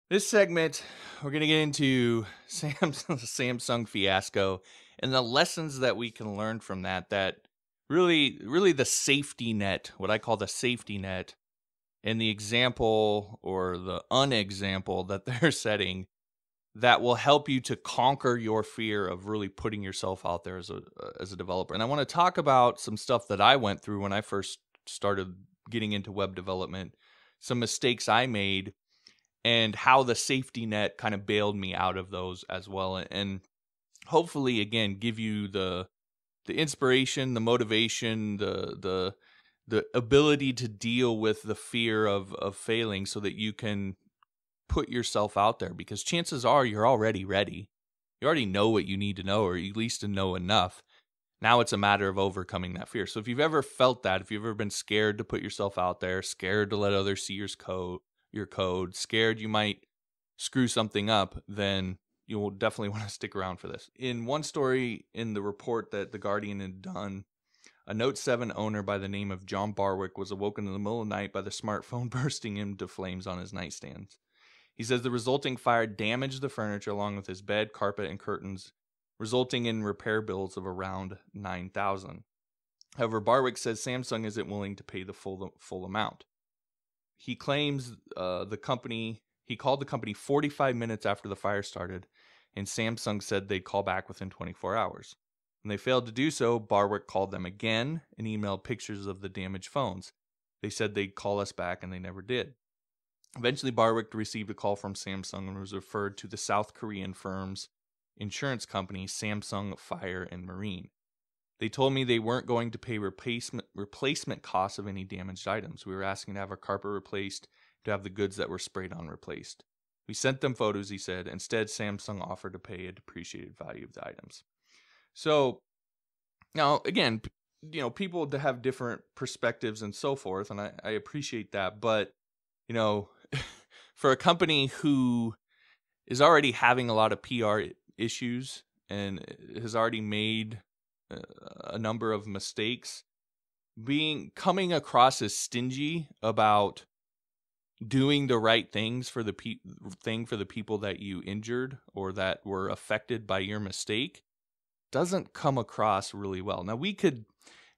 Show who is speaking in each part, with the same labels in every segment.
Speaker 1: This segment, we're going to get into Samsung fiasco and the lessons that we can learn from that really the safety net, what I call the safety net, and the example or the unexample that they're setting that will help you to conquer your fear of really putting yourself out there as a developer. And I want to talk about some stuff that I went through when I first started getting into web development, some mistakes I made, and how the safety net kind of bailed me out of those as well. And hopefully, again, give you the inspiration, the motivation, the ability to deal with the fear of failing so that you can put yourself out there, because chances are you're already ready. You already know what you need to know, or at least to know enough. Now it's a matter of overcoming that fear. So if you've ever felt that, if you've ever been scared to put yourself out there, scared to let others see your code, scared you might screw something up, then you will definitely want to stick around for this. In one story in the report that The Guardian had done, a Note 7 owner by the name of John Barwick was awoken in the middle of the night by the smartphone bursting into flames on his nightstand. He says the resulting fire damaged the furniture along with his bed, carpet, and curtains, resulting in repair bills of around $9,000. However, Barwick says Samsung isn't willing to pay the full amount. He claims he called the company 45 minutes after the fire started, and Samsung said they'd call back within 24 hours. When they failed to do so, Barwick called them again and emailed pictures of the damaged phones. They said they'd call us back, and they never did. Eventually, Barwick received a call from Samsung and was referred to the South Korean firm's insurance company, Samsung Fire and Marine. They told me they weren't going to pay replacement costs of any damaged items. We were asking to have our carpet replaced, to have the goods that were sprayed on replaced. We sent them photos, he said. Instead, Samsung offered to pay a depreciated value of the items. So, now, again, people have different perspectives and so forth, and I appreciate that. But, for a company who is already having a lot of PR issues and has already made a number of mistakes, coming across as stingy about doing the right things for the people that you injured or that were affected by your mistake doesn't come across really well. Now, we could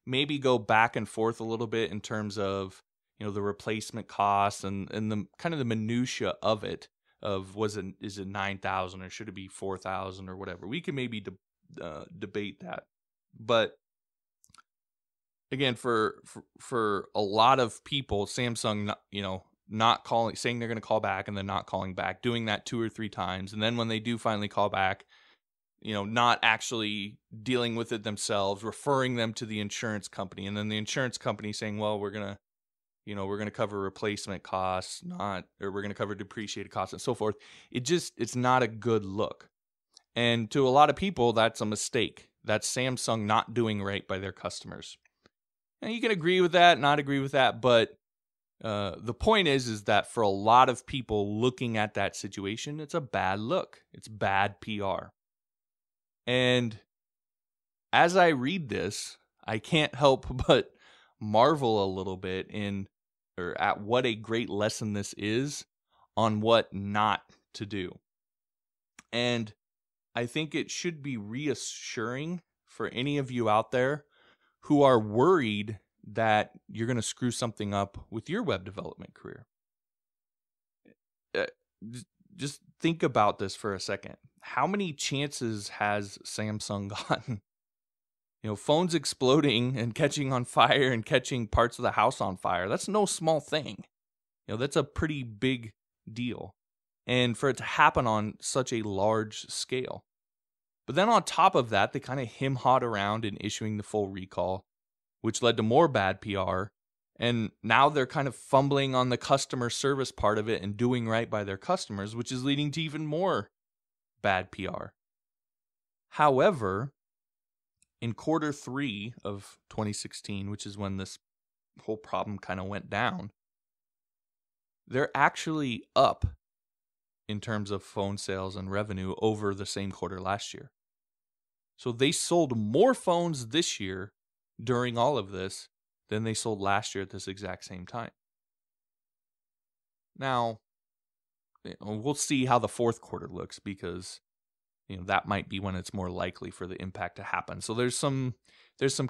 Speaker 1: maybe go back and forth a little bit in terms of the replacement costs and the kind of the minutia of it, of is it 9,000 or should it be 4,000 or whatever. We can maybe debate that. But again, for a lot of people, Samsung, not calling, saying they're going to call back and then not calling back, doing that 2 or 3 times, and then when they do finally call back, not actually dealing with it themselves, referring them to the insurance company, and then the insurance company saying, well, we're going to cover replacement costs, we're going to cover depreciated costs and so forth. It's not a good look. And to a lot of people, that's a mistake. That's Samsung not doing right by their customers. And you can agree with that, not agree with that, but the point is that for a lot of people looking at that situation, it's a bad look. It's bad PR. And as I read this, I can't help but marvel a little bit at what a great lesson this is on what not to do. And I think it should be reassuring for any of you out there who are worried that you're going to screw something up with your web development career. Just think about this for a second. How many chances has Samsung gotten? Phones exploding and catching on fire and catching parts of the house on fire. That's no small thing. That's a pretty big deal. And for it to happen on such a large scale. But then on top of that, they kind of hem-hawed around in issuing the full recall, which led to more bad PR. And now they're kind of fumbling on the customer service part of it and doing right by their customers, which is leading to even more bad PR. However, in quarter 3 of 2016, which is when this whole problem kind of went down, they're actually up in terms of phone sales and revenue over the same quarter last year. So they sold more phones this year during all of this than they sold last year at this exact same time. Now, we'll see how the fourth quarter looks, because that might be when it's more likely for the impact to happen. So there's some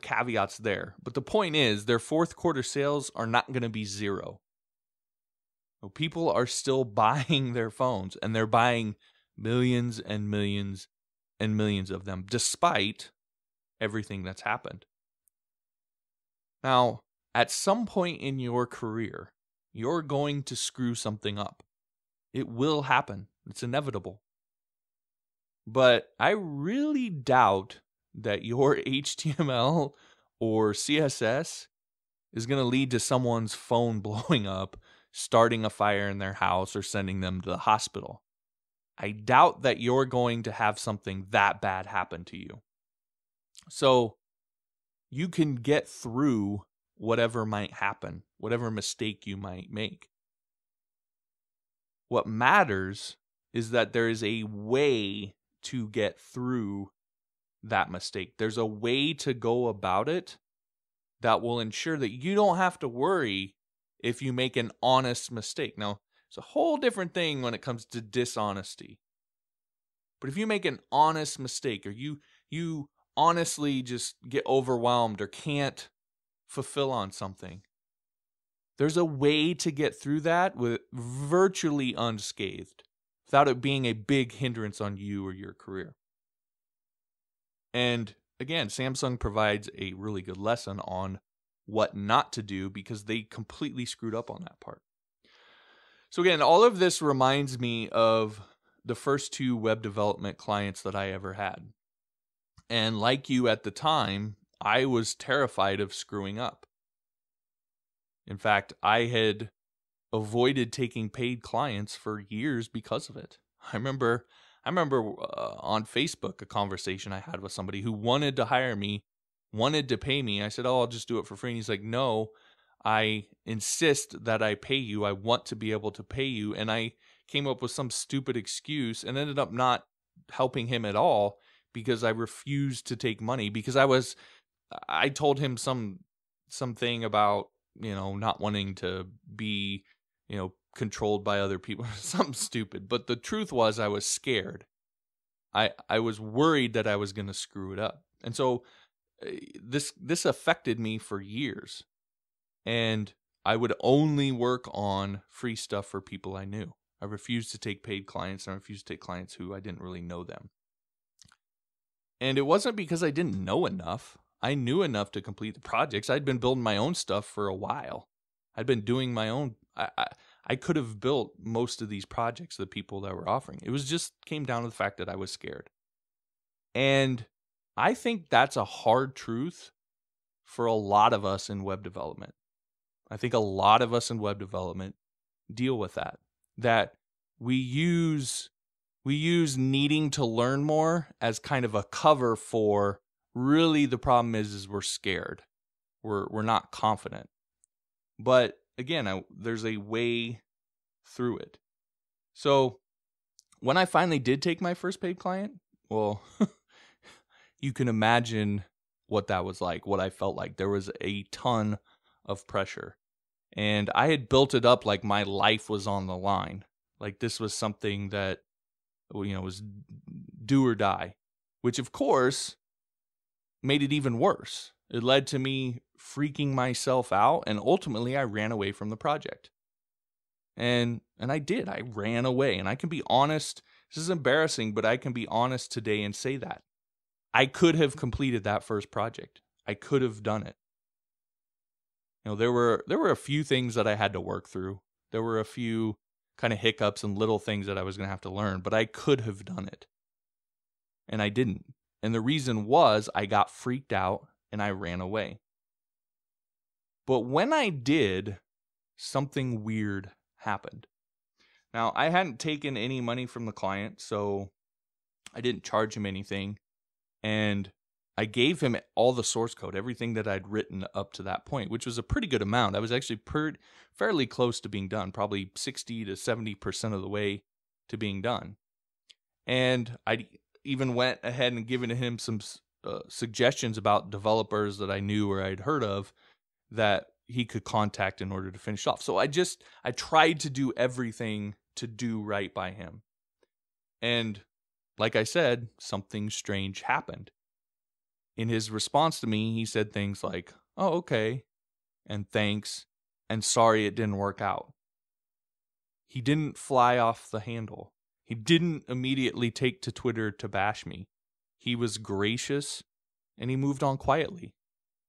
Speaker 1: caveats there. But the point is, their fourth quarter sales are not going to be zero. People are still buying their phones, and they're buying millions and millions and millions of them, despite everything that's happened. Now, at some point in your career, you're going to screw something up. It will happen. It's inevitable. But I really doubt that your HTML or CSS is going to lead to someone's phone blowing up, starting a fire in their house, or sending them to the hospital. I doubt that you're going to have something that bad happen to you. So you can get through whatever might happen, whatever mistake you might make. What matters is that there is a way to get through that mistake. There's a way to go about it that will ensure that you don't have to worry if you make an honest mistake. Now, it's a whole different thing when it comes to dishonesty. But if you make an honest mistake, or you honestly just get overwhelmed or can't fulfill on something, there's a way to get through that with virtually unscathed, without it being a big hindrance on you or your career. And again, Samsung provides a really good lesson on what not to do, because they completely screwed up on that part. So again, all of this reminds me of the first 2 web development clients that I ever had. And like you at the time, I was terrified of screwing up. In fact, I had avoided taking paid clients for years because of it. I remember on Facebook a conversation I had with somebody who wanted to hire me, wanted to pay me. I said, "Oh, I'll just do it for free." And he's like, "No, I insist that I pay you. I want to be able to pay you." And I came up with some stupid excuse and ended up not helping him at all, because I refused to take money, because I told him something about, not wanting to be, controlled by other people, something stupid. But the truth was, I was scared. I was worried that I was going to screw it up. And so this affected me for years. And I would only work on free stuff for people I knew. I refused to take paid clients, and I refused to take clients who I didn't really know them. And it wasn't because I didn't know enough. I knew enough to complete the projects. I'd been building my own stuff for a while. I'd been doing my own. I could have built most of these projects, the people that were offering. It was just came down to the fact that I was scared. And I think that's a hard truth for a lot of us in web development. I think a lot of us in web development deal with that we use needing to learn more as kind of a cover for really the problem is we're scared. We're not confident. But again, there's a way through it. So when I finally did take my first paid client, well, you can imagine what that was like, what I felt like. There was a ton of pressure. And I had built it up like my life was on the line. Like this was something that, was do or die, which of course made it even worse. It led to me freaking myself out, and ultimately I ran away from the project. And I did. I ran away, and I can be honest. This is embarrassing, but I can be honest today and say that. I could have completed that first project. I could have done it. There were a few things that I had to work through. There were a few kind of hiccups and little things that I was going to have to learn, but I could have done it. And I didn't. And the reason was I got freaked out and I ran away. But when I did, something weird happened. Now, I hadn't taken any money from the client, so I didn't charge him anything. And I gave him all the source code, everything that I'd written up to that point, which was a pretty good amount. I was actually fairly close to being done, probably 60 to 70% of the way to being done. And I even went ahead and given him some suggestions about developers that I knew or I'd heard of that he could contact in order to finish off. So I tried to do everything to do right by him. And like I said, something strange happened. In his response to me, he said things like, "Oh, okay," and "thanks," and "sorry it didn't work out." He didn't fly off the handle. He didn't immediately take to Twitter to bash me. He was gracious, and he moved on quietly.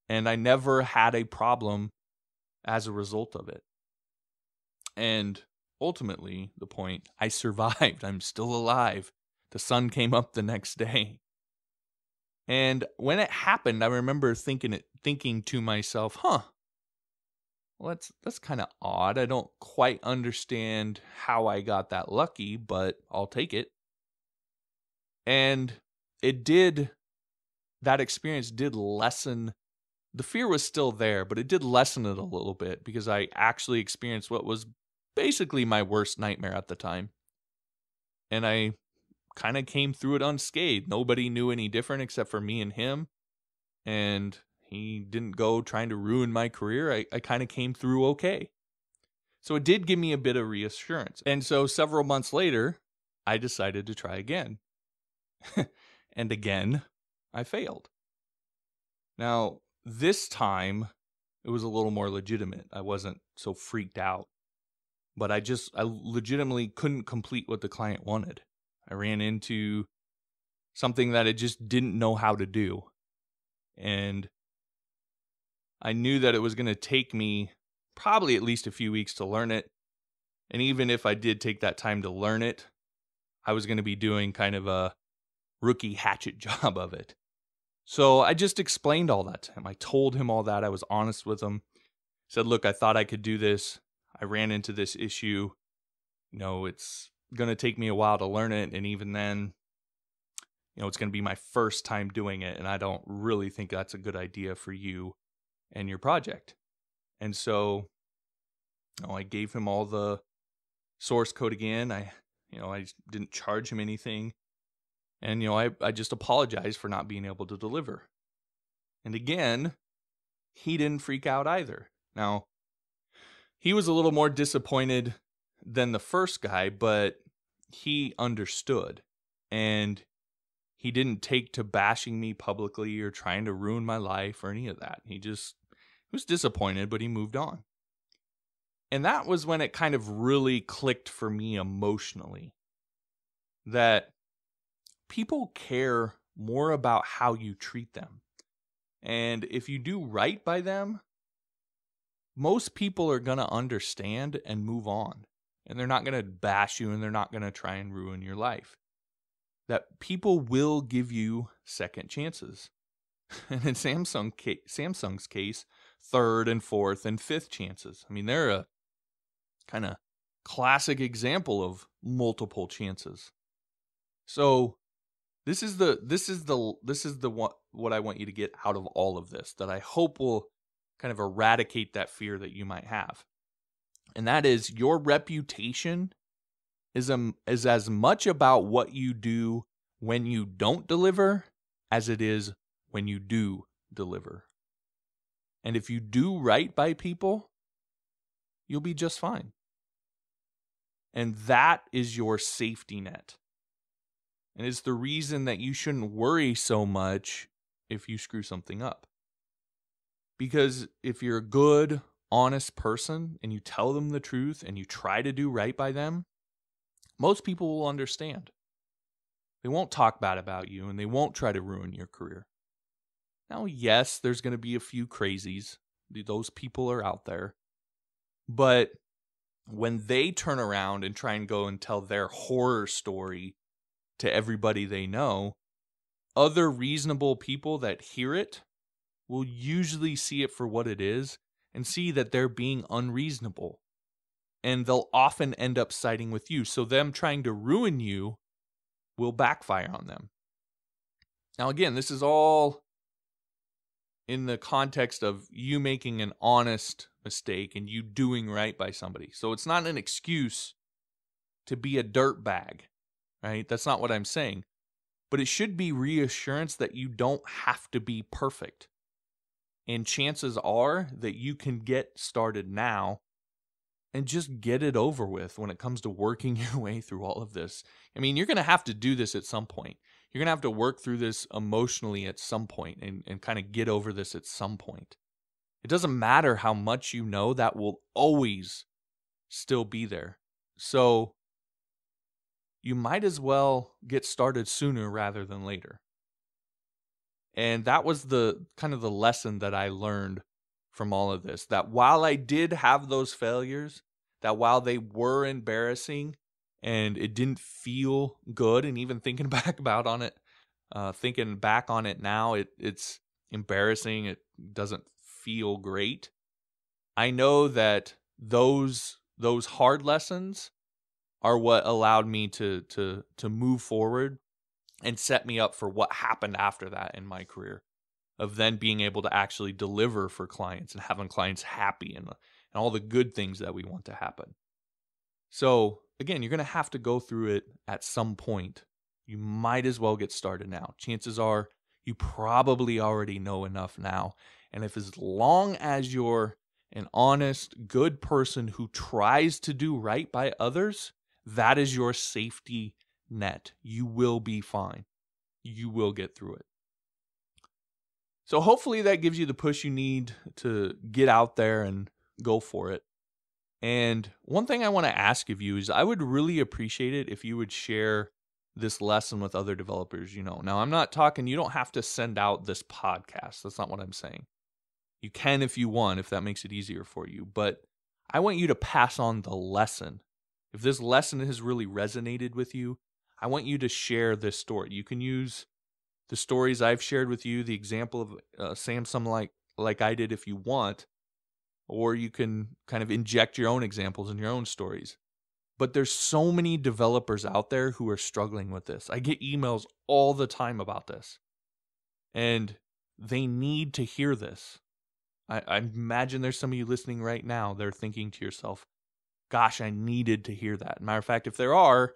Speaker 1: And I never had a problem as a result of it. And ultimately, the point, I survived. I'm still alive. The sun came up the next day. And when it happened, I remember thinking to myself, well, that's kind of odd. I don't quite understand how I got that lucky, but I'll take it. And that experience did lessen, the fear was still there, but it did lessen it a little bit because I actually experienced what was basically my worst nightmare at the time. And I kind of came through it unscathed. Nobody knew any different except for me and him. And he didn't go trying to ruin my career. I kind of came through okay. So it did give me a bit of reassurance. And so several months later, I decided to try again. And again, I failed. Now, this time, it was a little more legitimate. I wasn't so freaked out. But I legitimately couldn't complete what the client wanted. I ran into something that I just didn't know how to do. And I knew that it was going to take me probably at least a few weeks to learn it. And even if I did take that time to learn it, I was going to be doing kind of a rookie hatchet job of it. So I just explained all that to him. I told him all that. I was honest with him. Said, look, I thought I could do this. I ran into this issue. It's going to take me a while to learn it. And even then, it's going to be my first time doing it. And I don't really think that's a good idea for you and your project. And so, I gave him all the source code again. I didn't charge him anything. And, I just apologized for not being able to deliver. And again, he didn't freak out either. Now, he was a little more disappointed than the first guy, but he understood. And he didn't take to bashing me publicly or trying to ruin my life or any of that. He was disappointed, but he moved on. And that was when it kind of really clicked for me emotionally. That people care more about how you treat them. And if you do right by them, most people are going to understand and move on. And they're not going to bash you and they're not going to try and ruin your life. That people will give you second chances. And in Samsung's case, third and fourth and fifth chances. I mean, they're a kind of classic example of multiple chances. So this is what I want you to get out of all of this, that I hope will kind of eradicate that fear that you might have. And that is, your reputation is as much about what you do when you don't deliver as it is when you do deliver. And if you do right by people, you'll be just fine. And that is your safety net. And it's the reason that you shouldn't worry so much if you screw something up. Because if you're a good, honest person and you tell them the truth and you try to do right by them, most people will understand. They won't talk bad about you and they won't try to ruin your career. Now, yes, there's going to be a few crazies. Those people are out there. But when they turn around and try and go and tell their horror story to everybody they know, other reasonable people that hear it will usually see it for what it is and see that they're being unreasonable. And they'll often end up siding with you. So them trying to ruin you will backfire on them. Now, again, this is all in the context of you making an honest mistake and you doing right by somebody. So it's not an excuse to be a dirtbag, right? That's not what I'm saying. But it should be reassurance that you don't have to be perfect. And chances are that you can get started now and just get it over with when it comes to working your way through all of this. I mean, you're going to have to do this at some point. You're going to have to work through this emotionally at some point and kind of get over this at some point. It doesn't matter how much you know, that will always still be there. So you might as well get started sooner rather than later. And that was the kind of the lesson that I learned from all of this, that while I did have those failures, that while they were embarrassing and it didn't feel good, and even thinking back on it now, it's embarrassing. It doesn't feel great. I know that those hard lessons are what allowed me to move forward and set me up for what happened after that in my career, of then being able to actually deliver for clients and having clients happy and all the good things that we want to happen. So again, you're going to have to go through it at some point. You might as well get started now. Chances are you probably already know enough now. And if as long as you're an honest, good person who tries to do right by others, that is your safety net. You will be fine. You will get through it. So hopefully that gives you the push you need to get out there and go for it. And one thing I want to ask of you is, I would really appreciate it if you would share this lesson with other developers you know. Now, I'm not talking, you don't have to send out this podcast. That's not what I'm saying. You can if you want, if that makes it easier for you. But I want you to pass on the lesson. If this lesson has really resonated with you, I want you to share this story. You can use the stories I've shared with you, the example of Samsung like I did if you want, or you can kind of inject your own examples and your own stories. But there's so many developers out there who are struggling with this. I get emails all the time about this, and they need to hear this. I imagine there's some of you listening right now. They're thinking to yourself, gosh, I needed to hear that. Matter of fact, if there are,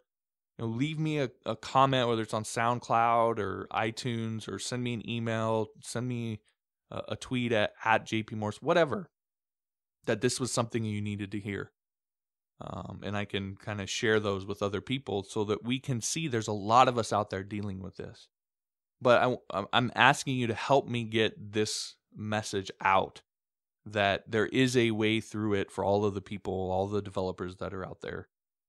Speaker 1: leave me a comment, whether it's on SoundCloud or iTunes, or send me an email, send me a tweet at JP Morse, whatever, that this was something you needed to hear. And I can kind of share those with other people so that we can see there's a lot of us out there dealing with this. But I'm asking you to help me get this message out, that there is a way through it for all of the people, all the developers that are out there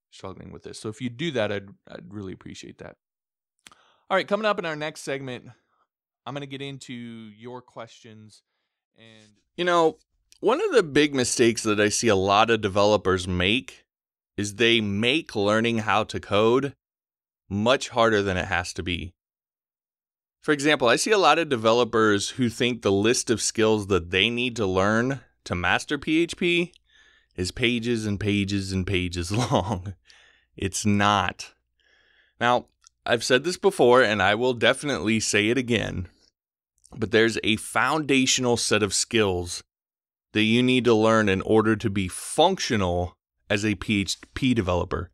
Speaker 1: struggling with this. So if you do that, I'd really appreciate that. All right, coming up in our next segment, I'm going to get into your questions. And one of the big mistakes that I see a lot of developers make is they make learning how to code much harder than it has to be. For example, I see a lot of developers who think the list of skills that they need to learn to master PHP is pages and pages and pages long. It's not. Now, I've said this before, and I will definitely say it again, but there's a foundational set of skills that you need to learn in order to be functional as a PHP developer,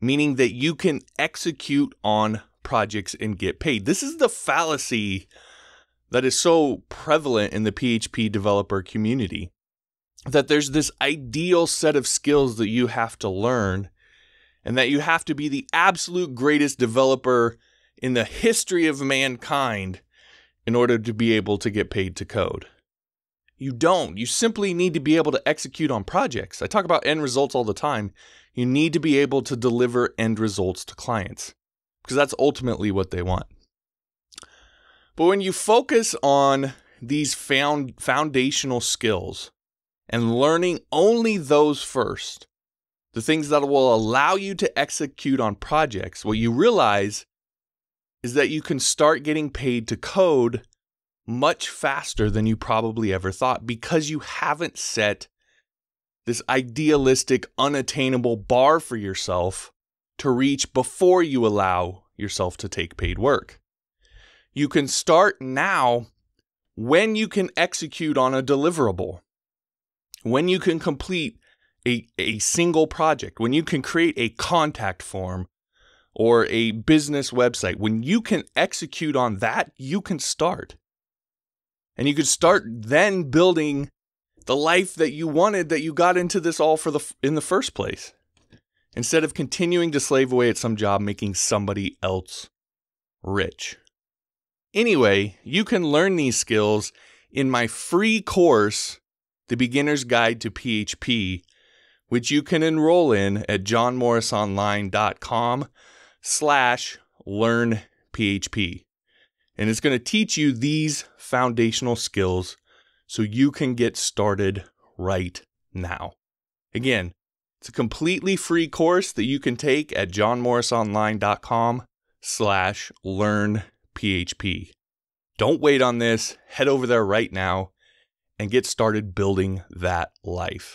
Speaker 1: meaning that you can execute on projects and get paid. This is the fallacy that is so prevalent in the PHP developer community, that there's this ideal set of skills that you have to learn, and that you have to be the absolute greatest developer in the history of mankind in order to be able to get paid to code. You don't. You simply need to be able to execute on projects. I talk about end results all the time. You need to be able to deliver end results to clients, because that's ultimately what they want. But when you focus on these foundational skills and learning only those first, the things that will allow you to execute on projects, what you realize is that you can start getting paid to code much faster than you probably ever thought, because you haven't set this idealistic, unattainable bar for yourself to reach before you allow yourself to take paid work. You can start now when you can execute on a deliverable, when you can complete a single project, when you can create a contact form or a business website. When you can execute on that, you can start. And you can start then building the life that you wanted, that you got into this all in the first place, instead of continuing to slave away at some job making somebody else rich. Anyway, you can learn these skills in my free course, The Beginner's Guide to PHP, which you can enroll in at johnmorrisonline.com/learnphp. And it's going to teach you these foundational skills so you can get started right now. Again, it's a completely free course that you can take at johnmorrisonline.com/learnphp. Don't wait on this. Head over there right now and get started building that life.